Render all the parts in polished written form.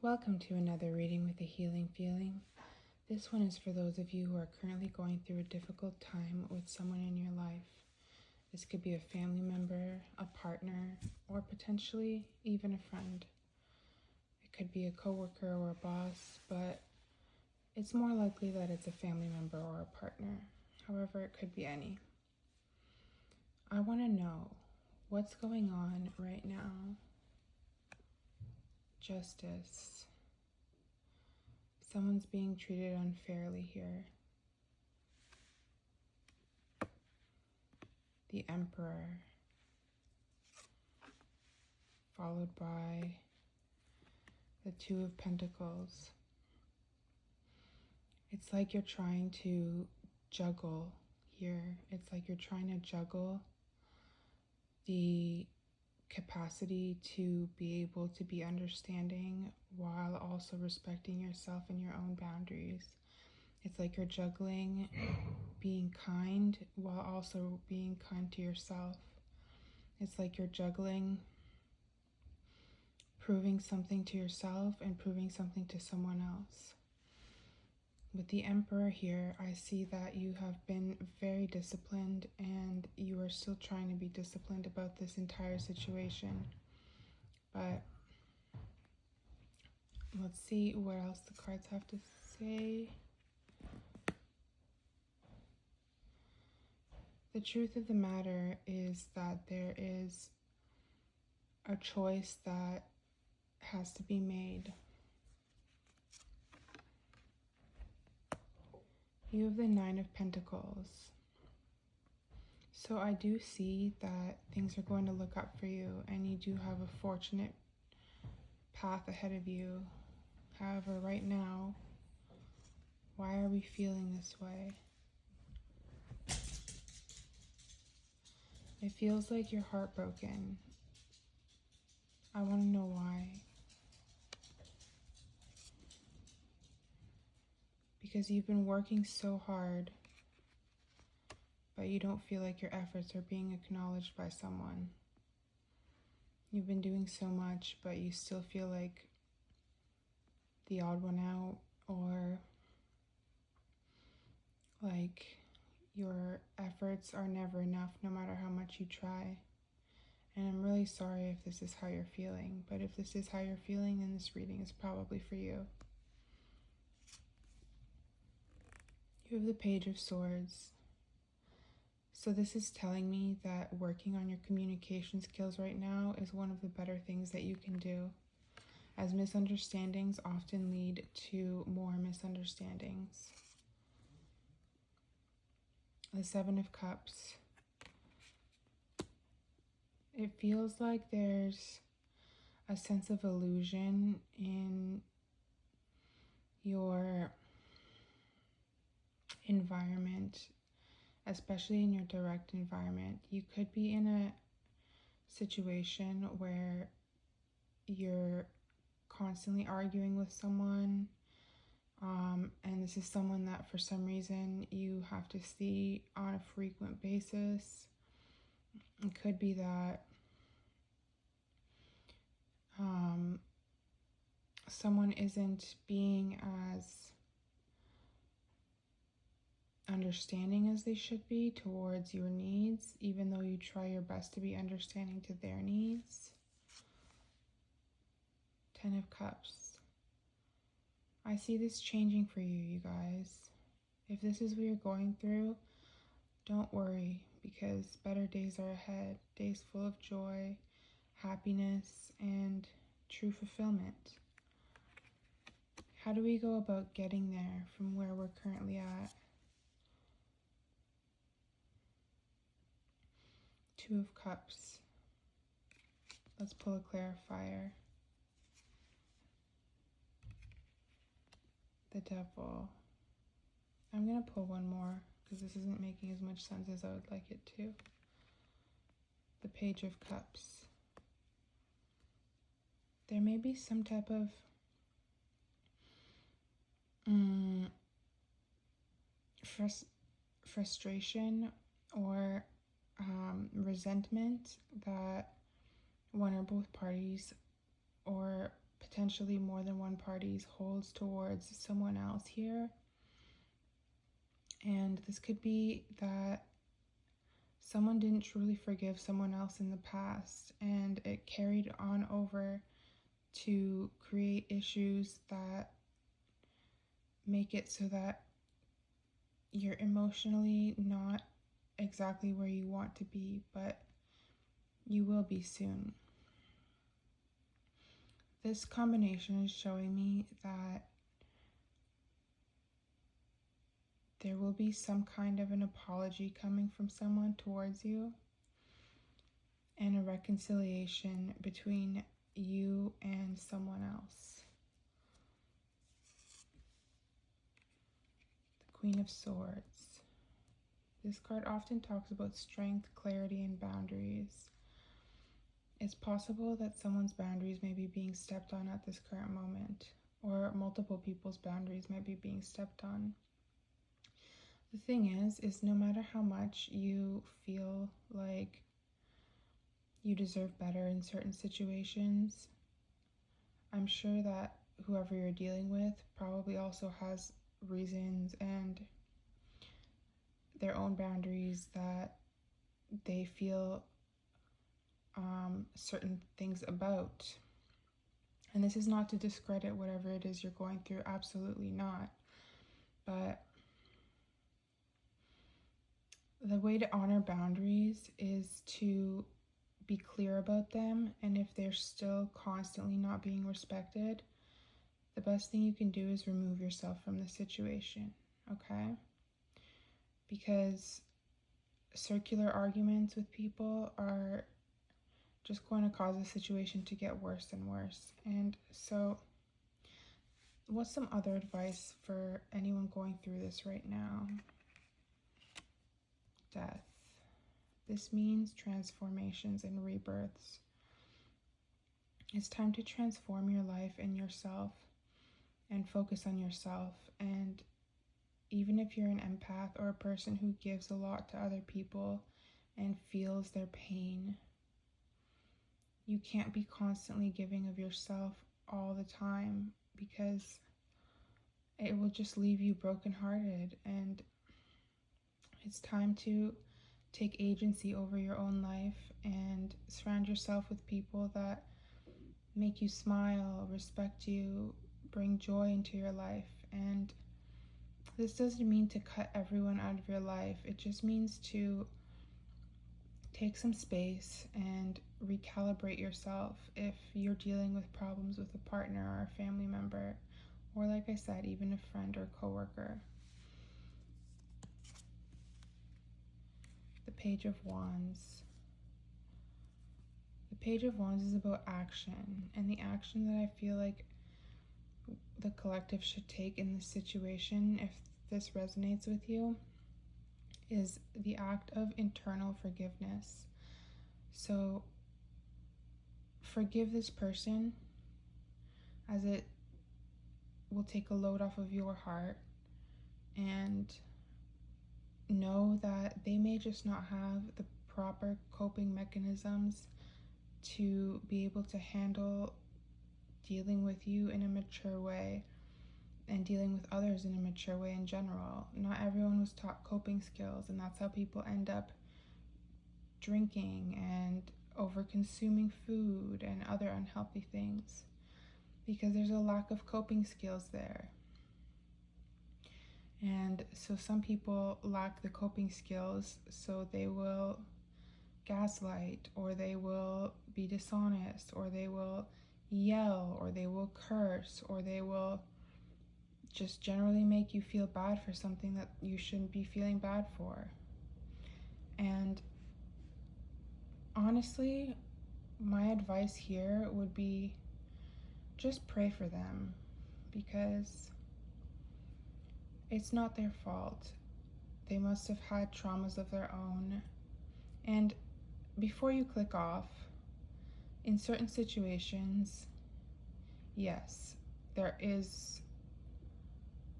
Welcome to another reading with a healing feeling. This one is for those of you who are currently going through a difficult time with someone in your life. This could be a family member, a partner, or potentially even a friend. It could be a coworker or a boss, but it's more likely that it's a family member or a partner. However, it could be any. I want to know what's going on right now. Justice. Someone's being treated unfairly here. The Emperor, followed by the Two of Pentacles. It's like you're trying to juggle here. It's like you're trying to juggle the capacity to be able to be understanding while also respecting yourself and your own boundaries. It's like you're juggling being kind while also being kind to yourself. It's like you're juggling proving something to yourself and proving something to someone else. With the Emperor here, I see that you have been very disciplined and you are still trying to be disciplined about this entire situation. But let's see what else the cards have to say. The truth of the matter is that there is a choice that has to be made. You have the Nine of Pentacles. So I do see that things are going to look up for you and you do have a fortunate path ahead of you. However, right now, why are we feeling this way? It feels like you're heartbroken. I want to know why. Because you've been working so hard, but you don't feel like your efforts are being acknowledged by someone. You've been doing so much, but you still feel like the odd one out, or like your efforts are never enough no matter how much you try. And I'm really sorry if this is how you're feeling, but if this is how you're feeling, then this reading is probably for you. You have the Page of Swords. So this is telling me that working on your communication skills right now is one of the better things that you can do, as misunderstandings often lead to more misunderstandings. The Seven of Cups. It feels like there's a sense of illusion in your environment, especially in your direct environment. You could be in a situation where you're constantly arguing with someone, and this is someone that for some reason you have to see on a frequent basis. It could be that someone isn't being as understanding as they should be towards your needs, even though you try your best to be understanding to their needs. Ten of Cups. I see this changing for you, you guys. If this is what you're going through, don't worry, because better days are ahead. Days full of joy, happiness, and true fulfillment. How do we go about getting there from where we're currently at? Two of Cups. Let's pull a clarifier. The Devil. I'm going to pull one more because this isn't making as much sense as I would like it to. The Page of Cups. There may be some type of frustration or resentment that one or both parties, or potentially more than one party holds towards someone else here. And this could be that someone didn't truly forgive someone else in the past, and it carried on over to create issues that make it so that you're emotionally not exactly where you want to be, but you will be soon. This combination is showing me that there will be some kind of an apology coming from someone towards you, and a reconciliation between you and someone else. The Queen of Swords. This card often talks about strength, clarity, and boundaries. It's possible that someone's boundaries may be being stepped on at this current moment, or multiple people's boundaries might be being stepped on. The thing is no matter how much you feel like you deserve better in certain situations, I'm sure that whoever you're dealing with probably also has reasons and their own boundaries that they feel certain things about. And this is not to discredit whatever it is you're going through, absolutely not. But the way to honor boundaries is to be clear about them, and if they're still constantly not being respected, the best thing you can do is remove yourself from the situation, okay? Because circular arguments with people are just going to cause the situation to get worse and worse. And so, what's some other advice for anyone going through this right now? Death. This means transformations and rebirths. It's time to transform your life and yourself and focus on yourself. And even if you're an empath or a person who gives a lot to other people and feels their pain, you can't be constantly giving of yourself all the time, because it will just leave you brokenhearted. And it's time to take agency over your own life and surround yourself with people that make you smile, respect you, bring joy into your life. And this doesn't mean to cut everyone out of your life. It just means to take some space and recalibrate yourself if you're dealing with problems with a partner or a family member, or like I said, even a friend or coworker. The Page of Wands. The Page of Wands is about action, and the action that I feel like the collective should take in this situation, if this resonates with you, is the act of internal forgiveness. So forgive this person, as it will take a load off of your heart, and know that they may just not have the proper coping mechanisms to be able to handle dealing with you in a mature way and dealing with others in a mature way in general. Not everyone was taught coping skills, and that's how people end up drinking and over consuming food and other unhealthy things, because there's a lack of coping skills there. And so some people lack the coping skills, so they will gaslight, or they will be dishonest, or they will yell, or they will curse, or they will just generally make you feel bad for something that you shouldn't be feeling bad for. And honestly, my advice here would be just pray for them, because it's not their fault. They must have had traumas of their own. And before you click off, in certain situations, yes, there is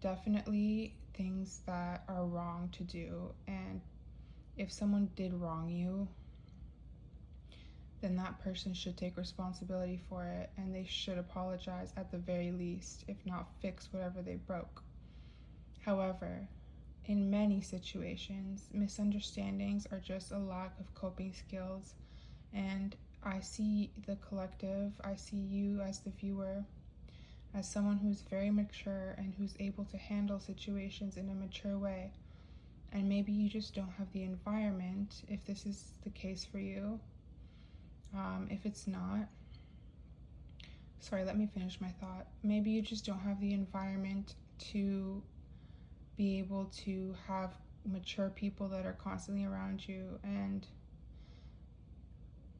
definitely things that are wrong to do. And if someone did wrong you, then that person should take responsibility for it, and they should apologize at the very least, if not fix whatever they broke. However, in many situations, misunderstandings are just a lack of coping skills, and I see the collective, I see you as the viewer, as someone who's very mature and who's able to handle situations in a mature way. And maybe you just don't have the environment, if this is the case for you. If it's not, sorry, let me finish my thought. Maybe you just don't have the environment to be able to have mature people that are constantly around you. And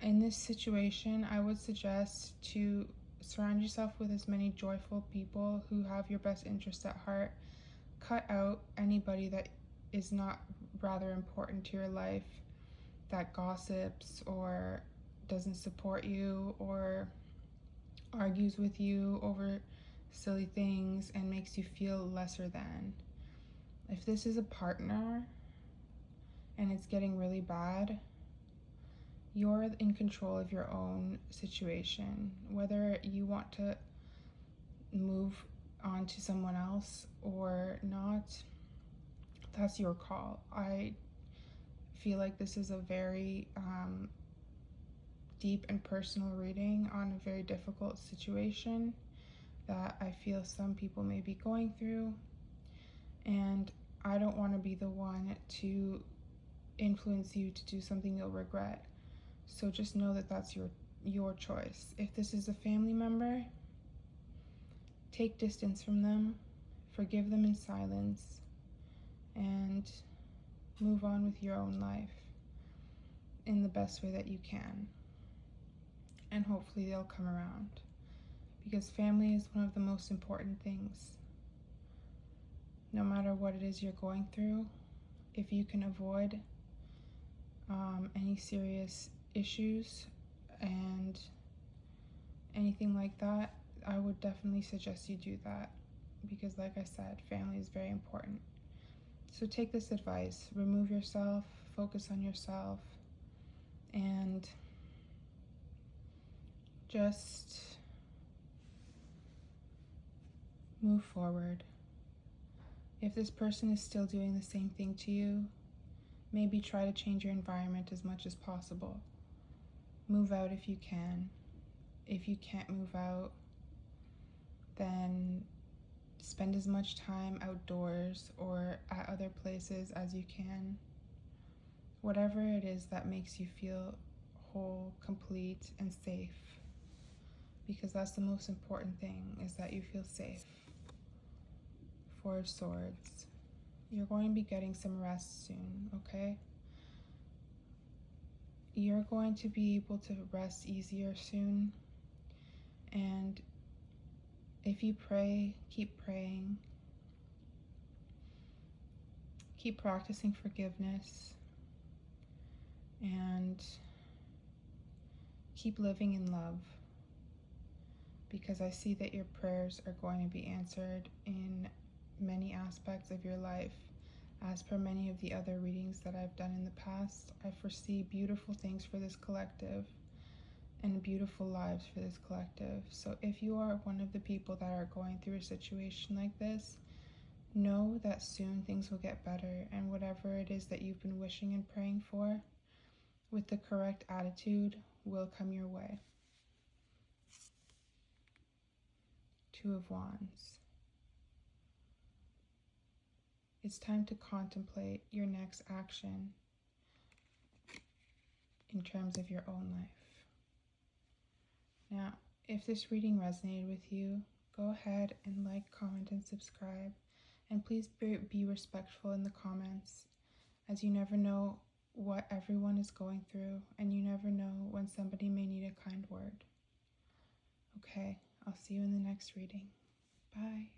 in this situation, I would suggest to surround yourself with as many joyful people who have your best interests at heart. Cut out anybody that is not rather important to your life, that gossips or doesn't support you or argues with you over silly things and makes you feel lesser than. If this is a partner and it's getting really bad, you're in control of your own situation. Whether you want to move on to someone else or not, that's your call. I feel like this is a very deep and personal reading on a very difficult situation that I feel some people may be going through, and I don't want to be the one to influence you to do something you'll regret. So just know that that's your choice. If this is a family member, take distance from them, forgive them in silence, and move on with your own life in the best way that you can. And hopefully they'll come around, because family is one of the most important things. No matter what it is you're going through, if you can avoid any serious issues and anything like that, I would definitely suggest you do that, because like I said, family is very important. So take this advice, remove yourself, focus on yourself, and just move forward. If this person is still doing the same thing to you, maybe try to change your environment as much as possible. Move out if you can. If you can't move out, then spend as much time outdoors or at other places as you can. Whatever it is that makes you feel whole, complete, and safe. Because that's the most important thing, is that you feel safe. Four of Swords. You're going to be getting some rest soon, okay? You're going to be able to rest easier soon. And if you pray, keep praying. Keep practicing forgiveness. And keep living in love. Because I see that your prayers are going to be answered in many aspects of your life. As per many of the other readings that I've done in the past, I foresee beautiful things for this collective and beautiful lives for this collective. So if you are one of the people that are going through a situation like this, know that soon things will get better, and whatever it is that you've been wishing and praying for, with the correct attitude, will come your way. Two of Wands. It's time to contemplate your next action in terms of your own life. Now, if this reading resonated with you, go ahead and like, comment, and subscribe. And please be respectful in the comments, as you never know what everyone is going through, and you never know when somebody may need a kind word. Okay, I'll see you in the next reading. Bye.